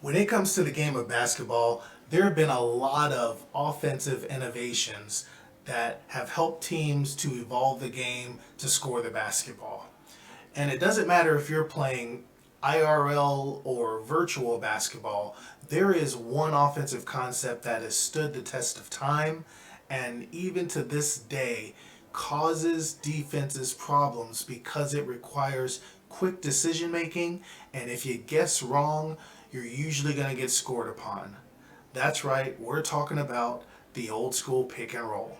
When it comes to the game of basketball, there have been a lot of offensive innovations that have helped teams to evolve the game to score the basketball. And it doesn't matter if you're playing IRL or virtual basketball, there is one offensive concept that has stood the test of time and even to this day causes defenses problems because it requires quick decision making, and if you guess wrong, you're usually going to get scored upon. That's right, we're talking about the old school pick and roll.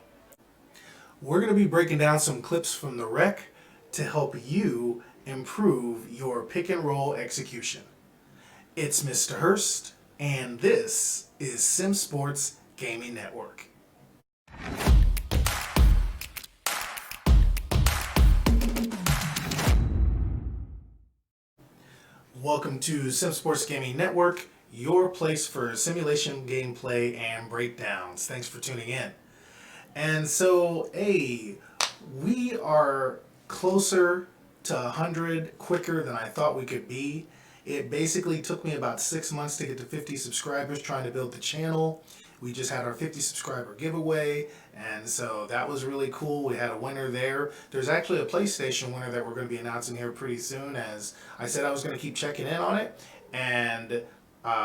We're going to be breaking down some clips from the rec to help you improve your pick and roll execution. It's Mr. Hurst, and this is Sim Sports Gaming Network. Welcome to Sim Sports Gaming Network, your place for simulation gameplay and breakdowns. Thanks for tuning in. And so, we are closer to 100 quicker than I thought we could be. It basically took me about 6 months to get to 50 subscribers trying to build the channel. We just had our 50 subscriber giveaway, and so that was really cool. We had a winner there. There's actually a PlayStation winner that we're going to be announcing here pretty soon, as I said I was going to keep checking in on it. And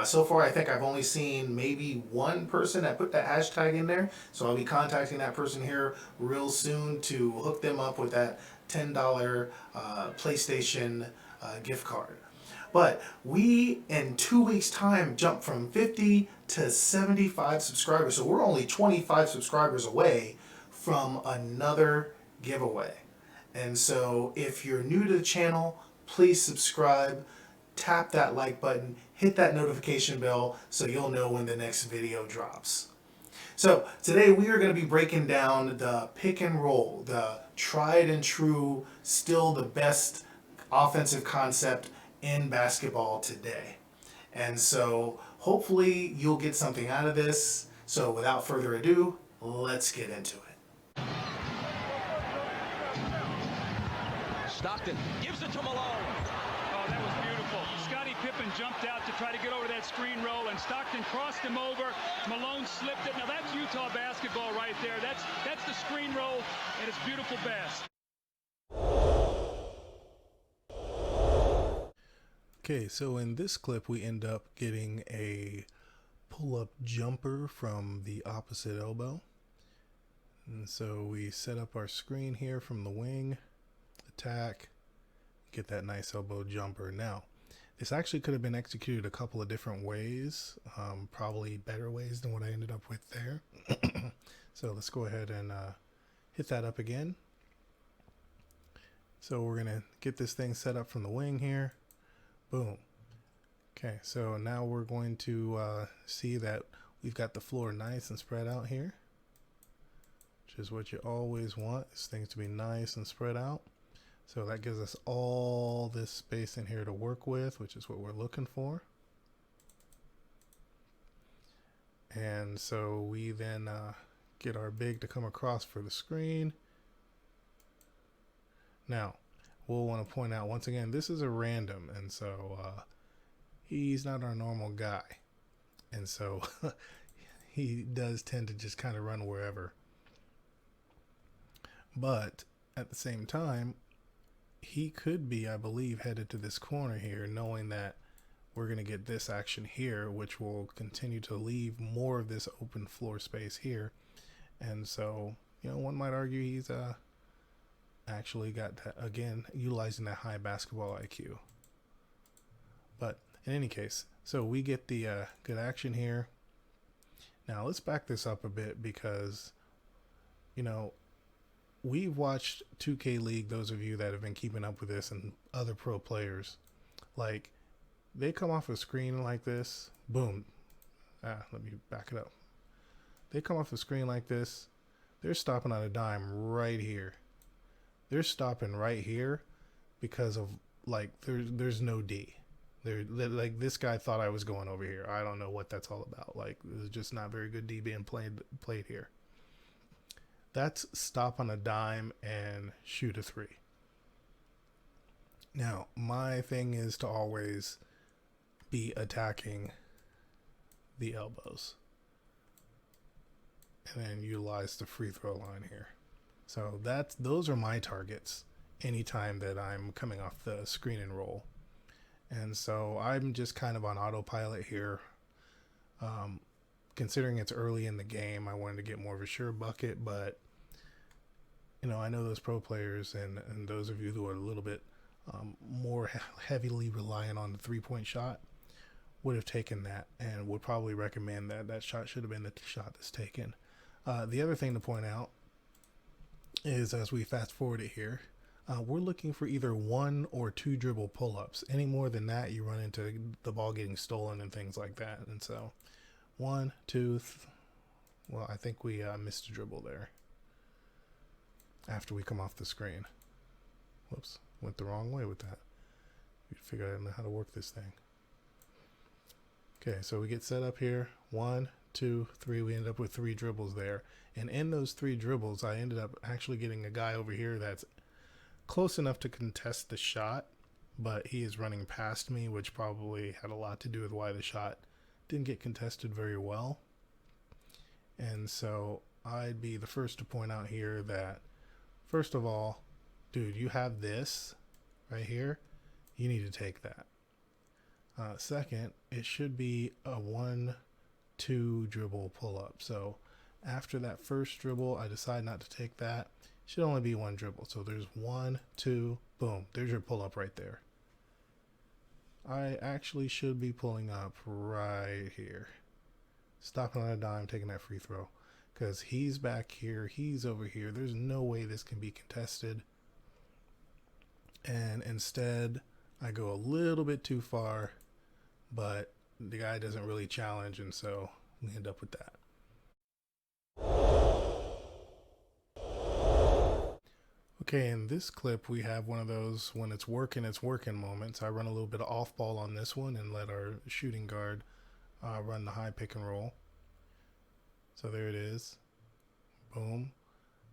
so far, I think I've only seen maybe one person that put that hashtag in there. So I'll be contacting that person here real soon to hook them up with that $10 PlayStation gift card. But we, in 2 weeks' time, jumped from 50 to 75 subscribers. So we're only 25 subscribers away from another giveaway. And so if you're new to the channel, please subscribe, tap that like button, hit that notification bell so you'll know when the next video drops. So today we are going to be breaking down the pick and roll, the tried and true, still the best offensive concept in basketball today. And so hopefully you'll get something out of this. So without further ado, let's get into it. Stockton gives it to Malone. Oh, that was beautiful. Scottie Pippen jumped out to try to get over that screen roll, and Stockton crossed him over. Malone slipped it. Now that's Utah basketball right there. That's the screen roll, and it's beautiful best. Okay, so in this clip we end up getting a pull-up jumper from the opposite elbow. And so we set up our screen here from the wing, attack, get that nice elbow jumper. Now, this actually could have been executed a couple of different ways, probably better ways than what I ended up with there. So let's go ahead and hit that up again. So we're going to get this thing set up from the wing here. Boom. Okay, so now we're going to see that we've got the floor nice and spread out here, which is what you always want, is things to be nice and spread out. So that gives us all this space in here to work with, which is what we're looking for. And so we then get our big to come across for the screen. Now, we'll want to point out once again, this is a random, and so he's not our normal guy, and so he does tend to just kind of run wherever. But at the same time, he could be, I believe, headed to this corner here, knowing that we're going to get this action here, which will continue to leave more of this open floor space here. And so, you know, one might argue he's actually got that, again, utilizing that high basketball IQ. But in any case, so we get the good action here. Now let's back this up a bit, because you know, we've watched 2K League, those of you that have been keeping up with this, and other pro players, like, they come off a screen like this, boom, let me back it up. They come off a screen like this, they're stopping on a dime right here. They're stopping right here because of, like, there's no D. They're like, this guy thought I was going over here. I don't know what that's all about. Like, there's just not very good D being played here. That's stop on a dime and shoot a three. Now, my thing is to always be attacking the elbows. And then utilize the free throw line here. So those are my targets anytime that I'm coming off the screen and roll. And so I'm just kind of on autopilot here. Considering it's early in the game, I wanted to get more of a sure bucket, but I know those pro players and those of you who are a little bit more heavily reliant on the 3-point shot would have taken that and would probably recommend that shot should have been the shot that's taken. The other thing to point out is, as we fast forward it here, we're looking for either 1 or 2 dribble pull-ups. Any more than that, you run into the ball getting stolen and things like that. And so 1, 2, well, I think we missed a dribble there after we come off the screen. Whoops, went the wrong way with that. We figure out how to work this thing. Okay, so we get set up here. 1, 2, 3. We end up with 3 dribbles there. And in those 3 dribbles, I ended up actually getting a guy over here that's close enough to contest the shot, but he is running past me, which probably had a lot to do with why the shot didn't get contested very well. And so I'd be the first to point out here that, first of all, dude, you have this right here. You need to take that. Second, it should be a 1, 2 dribble pull up. So after that first dribble, I decide not to take that. It should only be 1 dribble. So there's 1, 2, boom. There's your pull up right there. I actually should be pulling up right here. Stopping on a dime, taking that free throw. Because he's back here, he's over here. There's no way this can be contested. And instead, I go a little bit too far, but the guy doesn't really challenge, and so we end up with that. Okay, in this clip, we have one of those when it's working moments. I run a little bit of off ball on this one and let our shooting guard run the high pick and roll. So there it is. Boom.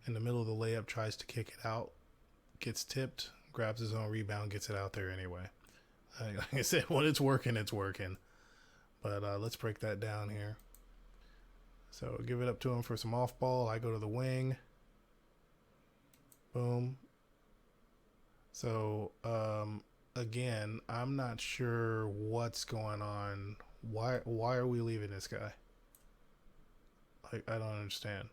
In the middle of the layup, tries to kick it out. Gets tipped, grabs his own rebound, gets it out there anyway. Like I said, when it's working, it's working. But let's break that down here. So give it up to him for some off ball. I go to the wing. Boom. So again, I'm not sure what's going on. Why are we leaving this guy? Like, I don't understand.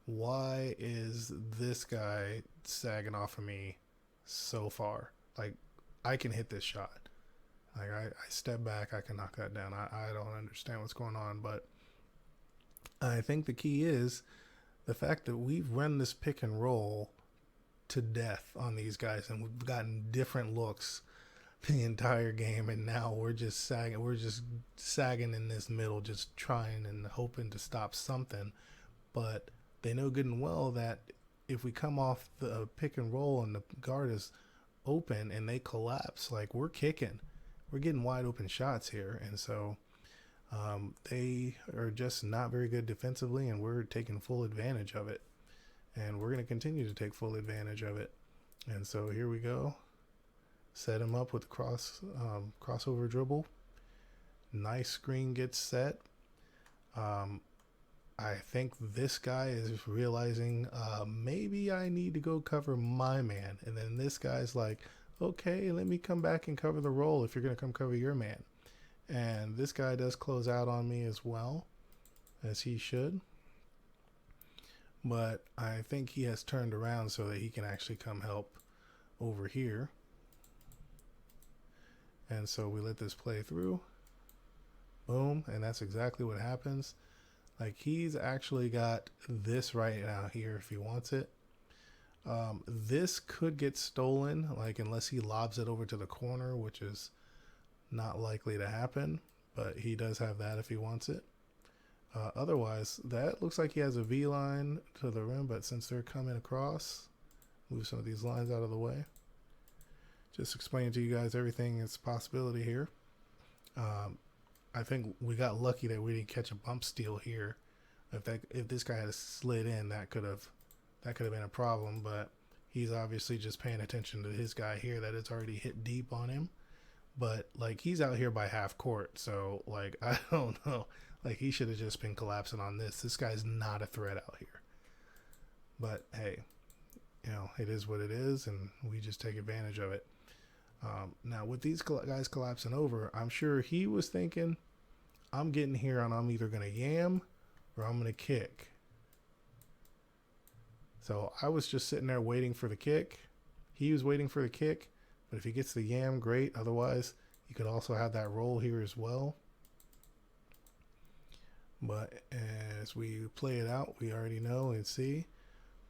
Why is this guy sagging off of me so far? Like, I can hit this shot. Like, I step back, I can knock that down. I don't understand what's going on, but I think the key is the fact that we've run this pick and roll to death on these guys, and we've gotten different looks the entire game, and now we're just sagging. We're just sagging in this middle, just trying and hoping to stop something. But they know good and well that if we come off the pick and roll and the guard is open and they collapse, like, we're kicking. We're getting wide open shots here. And so they are just not very good defensively, and we're taking full advantage of it. And we're going to continue to take full advantage of it. And so here we go. Set him up with a crossover dribble. Nice screen gets set. I think this guy is realizing maybe I need to go cover my man. And then this guy's like, okay, let me come back and cover the roll if you're going to come cover your man. And this guy does close out on me as well, as he should. But I think he has turned around so that he can actually come help over here. And so we let this play through. Boom. And that's exactly what happens. Like, he's actually got this right now here if he wants it. This could get stolen, like, unless he lobs it over to the corner, which is not likely to happen. But he does have that if he wants it. Otherwise, that looks like he has a V line to the rim, but since they're coming across, move some of these lines out of the way. Just explaining to you guys everything is a possibility here. I think we got lucky that we didn't catch a bump steal here. If this guy had slid in, that could have been a problem. But he's obviously just paying attention to his guy here that it's already hit deep on him. But like he's out here by half court, so like I don't know. Like he should have just been collapsing on this. This guy's not a threat out here. But hey, you know, it is what it is, and we just take advantage of it. Now with these guys collapsing over, I'm sure he was thinking, I'm getting here and I'm either gonna yam or I'm gonna kick. So I was just sitting there waiting for the kick. He was waiting for the kick, but if he gets the yam, great. Otherwise, you could also have that roll here as well. But as we play it out, we already know and see.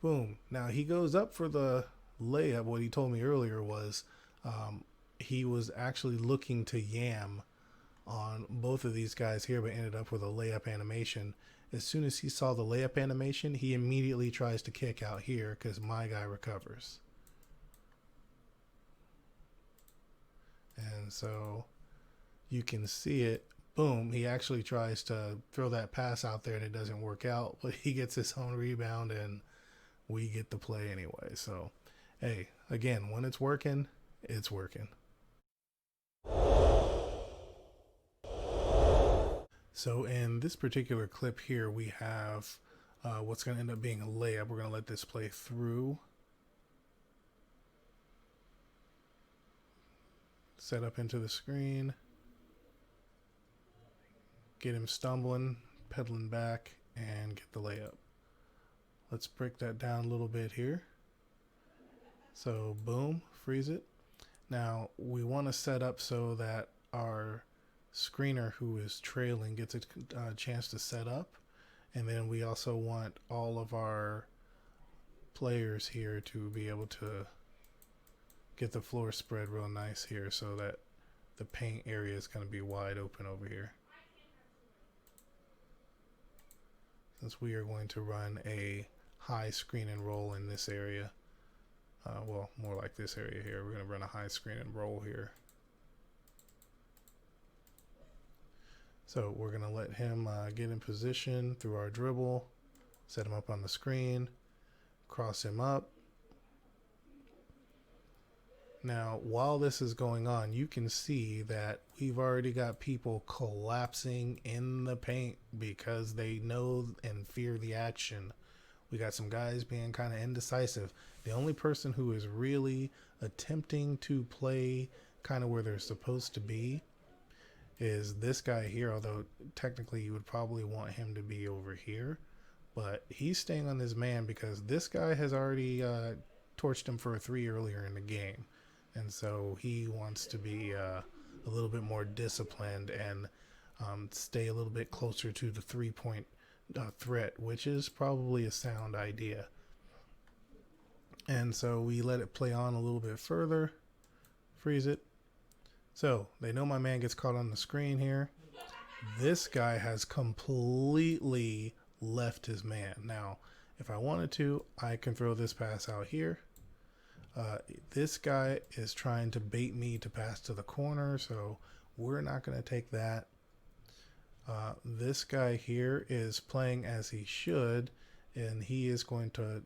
Boom. Now he goes up for the layup. What he told me earlier was he was actually looking to yam on both of these guys here, but ended up with a layup animation. As soon as he saw the layup animation, he immediately tries to kick out here because my guy recovers. And so you can see it. Boom. He actually tries to throw that pass out there and it doesn't work out, but he gets his own rebound and we get the play anyway. So, hey, again, when it's working, it's working. So in this particular clip here, we have what's going to end up being a layup. We're going to let this play through. Set up into the screen. Get him stumbling, pedaling back, and get the layup. Let's break that down a little bit here. So boom, freeze it. Now we want to set up so that our screener who is trailing gets a chance to set up, and then we also want all of our players here to be able to get the floor spread real nice here so that the paint area is going to be wide open over here. Since we are going to run a high screen and roll in this area, well, more like this area here, we're going to run a high screen and roll here. So we're going to let him get in position through our dribble, set him up on the screen, cross him up. Now, while this is going on, you can see that we've already got people collapsing in the paint because they know and fear the action. We got some guys being kind of indecisive. The only person who is really attempting to play kind of where they're supposed to be is this guy here, although technically you would probably want him to be over here. But he's staying on this man because this guy has already torched him for a 3 earlier in the game. And so he wants to be a little bit more disciplined and stay a little bit closer to the 3-point threat, which is probably a sound idea. And so we let it play on a little bit further, freeze it. So they know my man gets caught on the screen here. This guy has completely left his man. Now, if I wanted to, I can throw this pass out here. This guy is trying to bait me to pass to the corner, so we're not going to take that. This guy here is playing as he should, and he is going to,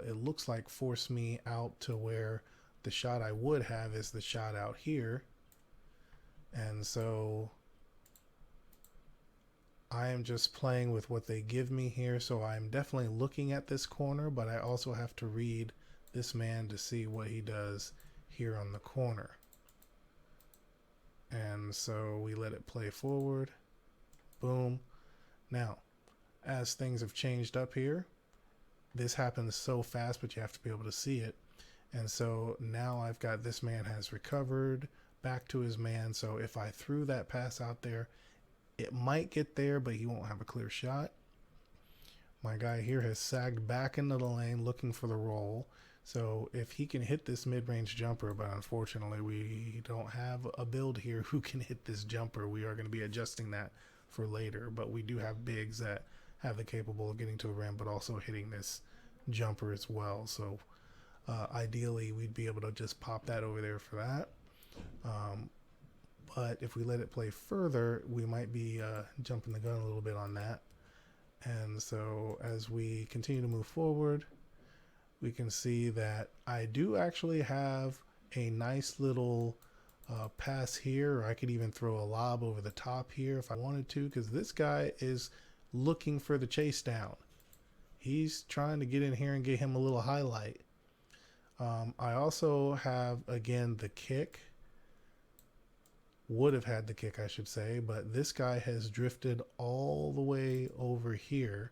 it looks like, force me out to where the shot I would have is the shot out here. And so I am just playing with what they give me here, so I'm definitely looking at this corner, but I also have to read this man to see what he does here on the corner. And so we let it play forward. Boom. Now, as things have changed up here, this happens so fast, but you have to be able to see it. And so now I've got this man has recovered back to his man. So if I threw that pass out there, it might get there, but he won't have a clear shot. My guy here has sagged back into the lane looking for the roll. So if he can hit this mid-range jumper, but unfortunately we don't have a build here who can hit this jumper. We are going to be adjusting that for later, but we do have bigs that have the capable of getting to a rim, but also hitting this jumper as well. So ideally we'd be able to just pop that over there for that. But if we let it play further, we might be jumping the gun a little bit on that. And so as we continue to move forward, we can see that I do actually have a nice little pass here, or I could even throw a lob over the top here if I wanted to, because this guy is looking for the chase down. He's trying to get in here and get him a little highlight. I also have, again, the kick. Would have had the kick, I should say, but this guy has drifted all the way over here,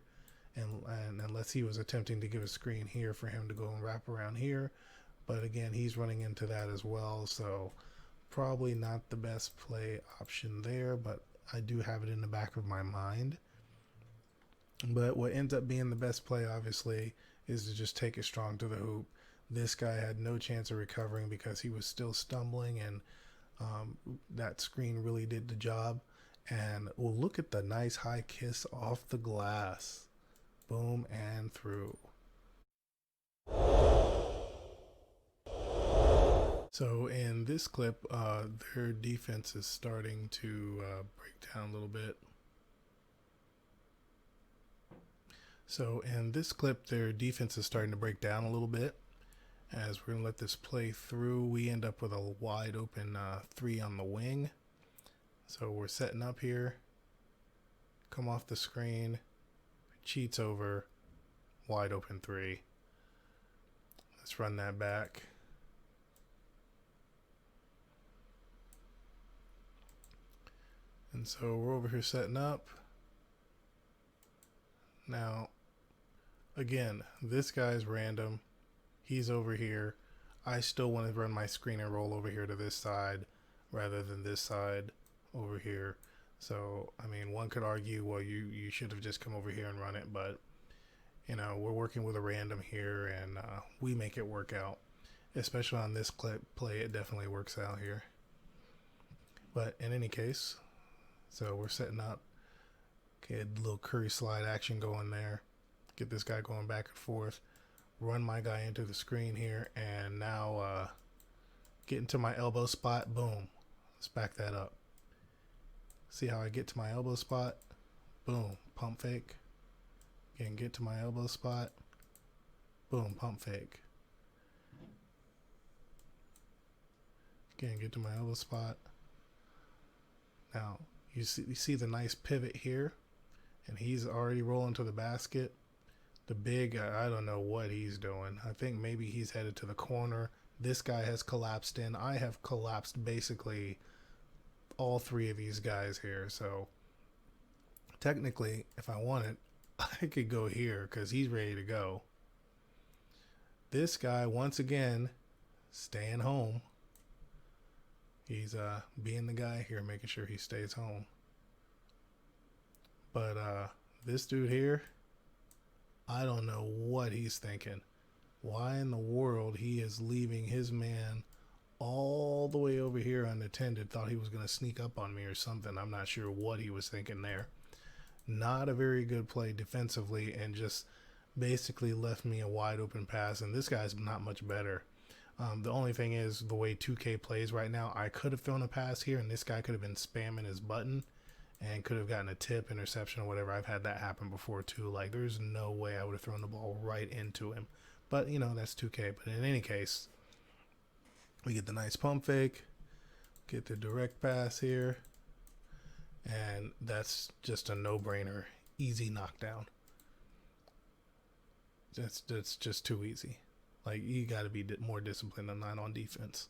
and unless he was attempting to give a screen here for him to go and wrap around here, but again, he's running into that as well, so probably not the best play option there, but I do have it in the back of my mind. But what ends up being the best play, obviously, is to just take it strong to the hoop. This guy had no chance of recovering because he was still stumbling, and that screen really did the job. And we'll look at the nice high kiss off the glass. Boom and through. So in this clip, their defense is starting to break down a little bit. So in this clip, their defense is starting to break down a little bit. As we're going to let this play through, we end up with a wide open 3 on the wing. So we're setting up here. Come off the screen. Cheats over. Wide open 3. Let's run that back. And so we're over here setting up. Now, again, this guy's random. He's over here. I still want to run my screen and roll over here to this side rather than this side over here. So, I mean, one could argue, well, you should have just come over here and run it, but, you know, we're working with a random here, and we make it work out. Especially on this play, it definitely works out here. But in any case, so we're setting up. Okay, a little Curry slide action going there. Get this guy going back and forth. Run my guy into the screen here, and now get into my elbow spot. Boom. Let's back that up. See how I get to my elbow spot? Boom. Pump fake. Again, get to my elbow spot. Boom. Pump fake. Again, get to my elbow spot. Now, you see the nice pivot here, and he's already rolling to the basket. The big, I don't know what he's doing. I think maybe he's headed to the corner. This guy has collapsed in. I have collapsed basically all 3 of these guys here. So technically, if I wanted, I could go here because he's ready to go. This guy, once again, staying home. He's being the guy here, making sure he stays home. But this dude here, I don't know what he's thinking. Why in the world he is leaving his man all the way over here unattended? Thought he was going to sneak up on me or something. I'm not sure what he was thinking there. Not a very good play defensively, and just basically left me a wide open pass. And this guy's not much better. The only thing is, the way 2K plays right now, I could have thrown a pass here, and this guy could have been spamming his button and could have gotten a tip, interception, or whatever. I've had that happen before too. Like, there's no way I would have thrown the ball right into him. But, you know, that's 2K. But in any case, we get the nice pump fake, get the direct pass here, and that's just a no-brainer. Easy knockdown. That's just too easy. Like, you got to be more disciplined than that on defense.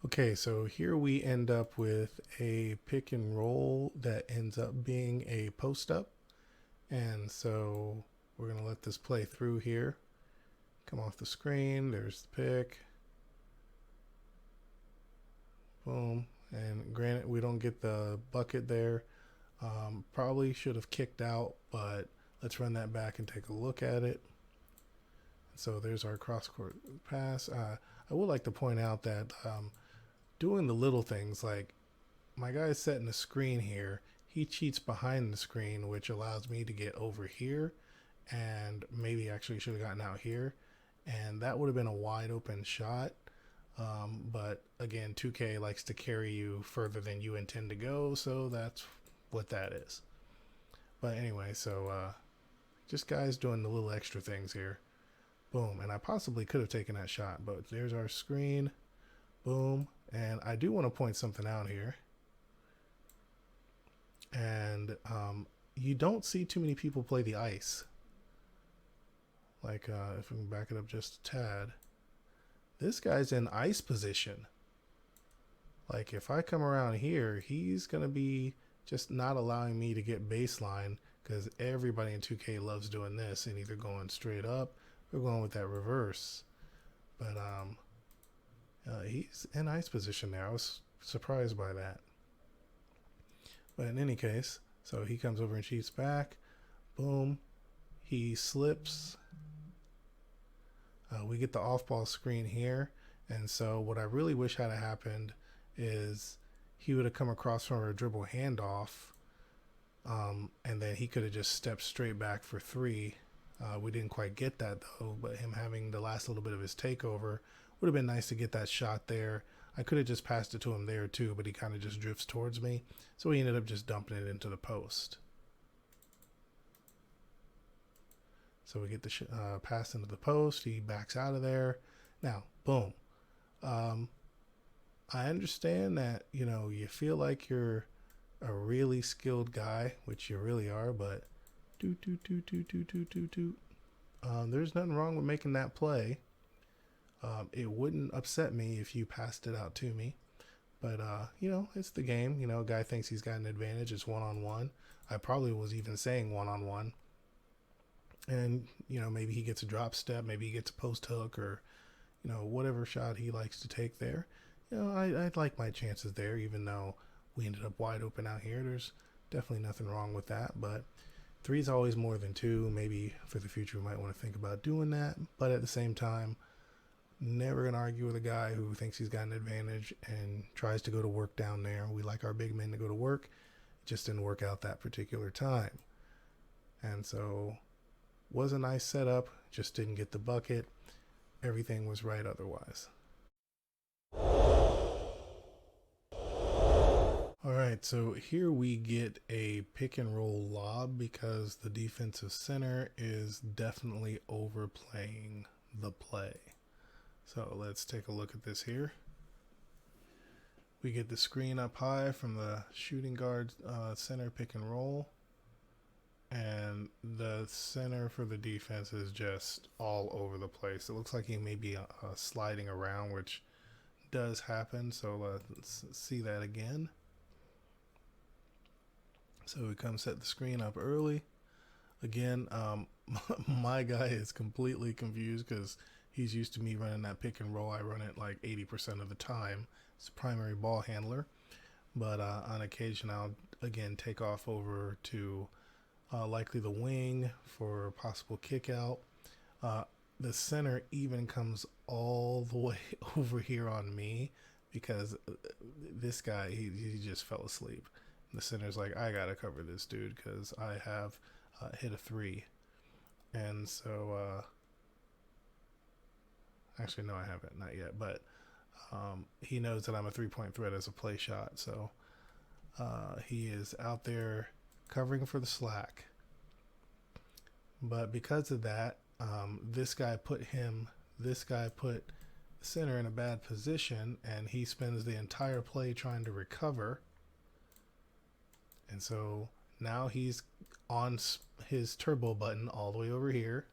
Okay, so here we end up with a pick and roll that ends up being a post up. And so we're going to let this play through here. Come off the screen. There's the pick. Boom. And granted, we don't get the bucket there. Probably should have kicked out, but let's run that back and take a look at it. So there's our cross-court pass. I would like to point out that doing the little things, like my guy's setting the screen here. He cheats behind the screen, which allows me to get over here, and maybe actually should have gotten out here. And that would have been a wide open shot. But again, 2K likes to carry you further than you intend to go, so that's what that is. But anyway, so just guys doing the little extra things here. Boom. And I possibly could have taken that shot, but there's our screen. Boom. And I do want to point something out here. And you don't see too many people play the ice. Like, if we can back it up just a tad. This guy's in ice position. Like, if I come around here, he's going to be just not allowing me to get baseline, because everybody in 2K loves doing this and either going straight up or going with that reverse. But he's in ice position there. I was surprised by that. But in any case, so he comes over and cheats back. Boom. He slips. We get the off-ball screen here. And so what I really wish had happened is he would have come across from a dribble handoff. And then he could have just stepped straight back for three. We didn't quite get that, though. But him having the last little bit of his takeover would have been nice to get that shot there. I could have just passed it to him there too, but he kind of just drifts towards me. So he ended up just dumping it into the post. So we get the pass into the post. He backs out of there. Now, boom. I understand that, you know, you feel like you're a really skilled guy, which you really are, but there's nothing wrong with making that play. It wouldn't upset me if you passed it out to me, but you know, it's the game. You know, a guy thinks he's got an advantage. It's one-on-one. I probably was even saying one-on-one, and you know, maybe he gets a drop step, maybe he gets a post hook, or you know, whatever shot he likes to take there. You know, I'd like my chances there, even though we ended up wide open out here. There's definitely nothing wrong with that, but 3 is always more than 2. Maybe for the future we might want to think about doing that, but at the same time, never gonna argue with a guy who thinks he's got an advantage and tries to go to work down there. We like our big men to go to work. It just didn't work out that particular time. And so was a nice setup, just didn't get the bucket. Everything was right otherwise. All right, so here we get a pick and roll lob because the defensive center is definitely overplaying the play. So let's take a look at this here. We get the screen up high from the shooting guard center pick and roll. And the center for the defense is just all over the place. It looks like he may be sliding around, which does happen. So let's see that again. So we come set the screen up early. Again, my guy is completely confused because he's used to me running that pick and roll. I run it like 80% of the time. It's a primary ball handler. But on occasion, I'll, again, take off over to likely the wing for a possible kick out. The center even comes all the way over here on me because this guy, he just fell asleep. The center's like, I gotta cover this dude because I have hit a 3. And so, actually, no, I haven't, not yet. But he knows that I'm a 3-point threat as a play shot. So he is out there covering for the slack. But because of that, this guy put the center in a bad position, and he spends the entire play trying to recover. And so now he's on his turbo button all the way over here.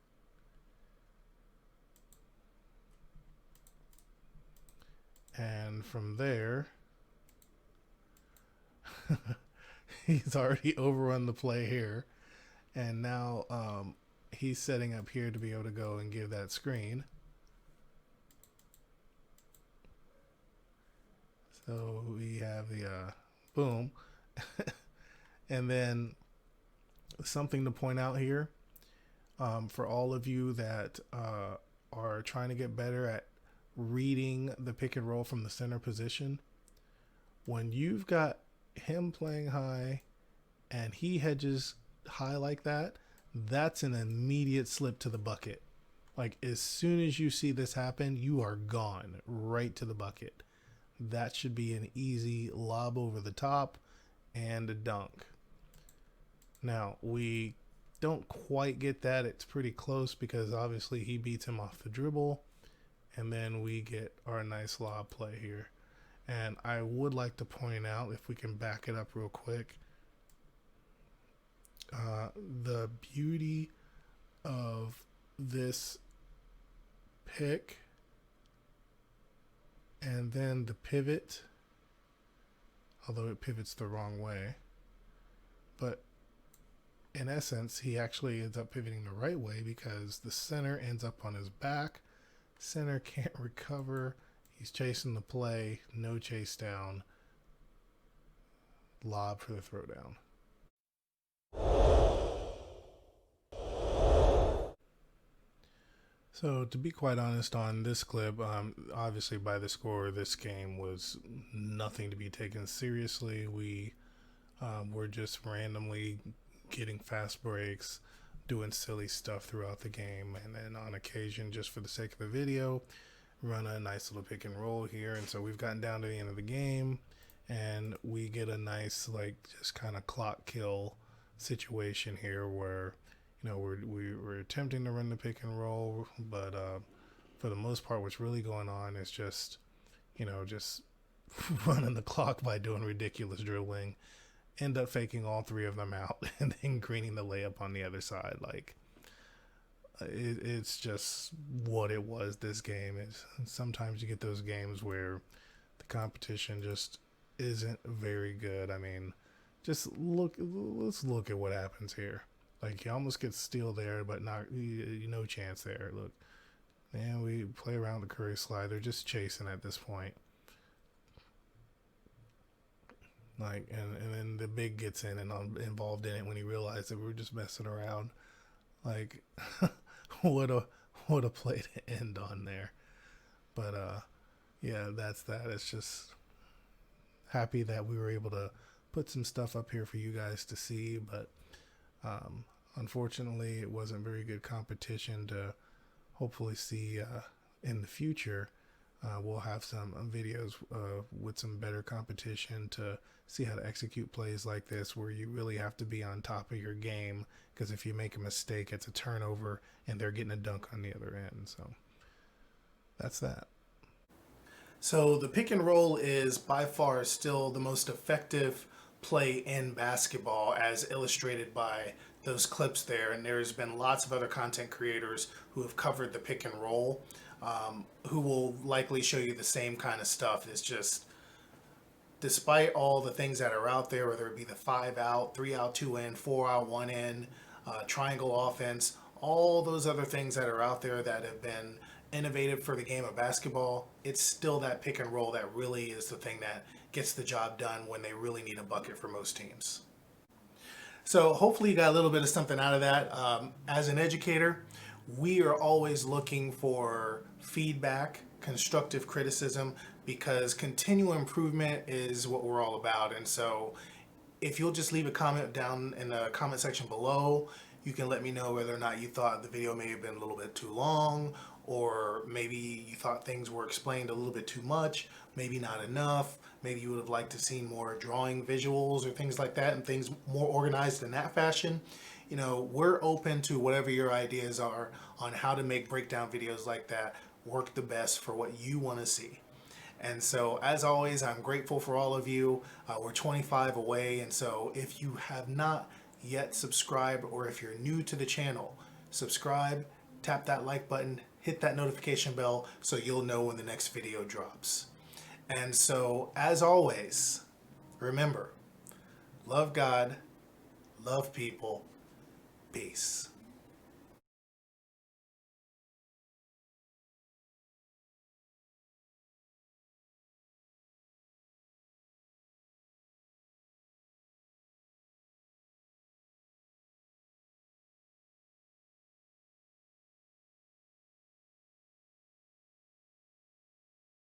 And from there, he's already overrun the play here. And now he's setting up here to be able to go and give that screen. So we have the boom. And then something to point out here for all of you that are trying to get better at reading the pick and roll from the center position. When you've got him playing high and he hedges high like that, that's an immediate slip to the bucket. Like as soon as you see this happen, you are gone right to the bucket. That should be an easy lob over the top and a dunk. Now we don't quite get that. It's pretty close because obviously he beats him off the dribble. And then we get our nice lob play here. And I would like to point out, if we can back it up real quick, the beauty of this pick and then the pivot, although it pivots the wrong way, but in essence he actually ends up pivoting the right way because the center ends up on his back. Center can't recover. He's chasing the play. No chase down. Lob for the throwdown. So to be quite honest on this clip, obviously by the score, this game was nothing to be taken seriously. We were just randomly getting fast breaks, doing silly stuff throughout the game, and then on occasion, just for the sake of the video, run a nice little pick and roll here. And so we've gotten down to the end of the game, and we get a nice, like, just kind of clock kill situation here where, you know, we're attempting to run the pick and roll, but for the most part, what's really going on is just, you know, just running the clock by doing ridiculous dribbling. End up faking all three of them out and then greening the layup on the other side. Like, it's just what it was. This game is, sometimes you get those games where the competition just isn't very good. I mean, let's look at what happens here. Like, you almost get steal there, but not, no chance there. Look, man, we play around the Curry slide. They're just chasing at this point. Like, and then the big gets in and involved in it when he realized that we were just messing around. Like, what a play to end on there. But yeah, that's that. It's just happy that we were able to put some stuff up here for you guys to see, but unfortunately it wasn't very good competition to hopefully see in the future. We'll have some videos with some better competition to see how to execute plays like this, where you really have to be on top of your game, because if you make a mistake, it's a turnover and they're getting a dunk on the other end. So that's that. So the pick and roll is by far still the most effective play in basketball, as illustrated by those clips there. And there's been lots of other content creators who have covered the pick and roll, who will likely show you the same kind of stuff. It's just, despite all the things that are out there, whether it be the 5 out, 3 out, 2 in, 4 out, 1 in, triangle offense, all those other things that are out there that have been innovative for the game of basketball, it's still that pick and roll that really is the thing that gets the job done when they really need a bucket for most teams. So hopefully you got a little bit of something out of that. As an educator, we are always looking for feedback, constructive criticism, because continual improvement is what we're all about. And so if you'll just leave a comment down in the comment section below, you can let me know whether or not you thought the video may have been a little bit too long, or maybe you thought things were explained a little bit too much, maybe not enough. Maybe you would have liked to see more drawing visuals or things like that, and things more organized in that fashion. You know, we're open to whatever your ideas are on how to make breakdown videos like that work the best for what you want to see. And so, as always, I'm grateful for all of you. We're 25 away, and so if you have not yet subscribed, or if you're new to the channel, subscribe, tap that like button, hit that notification bell so you'll know when the next video drops. And so, as always, remember, love God, love people,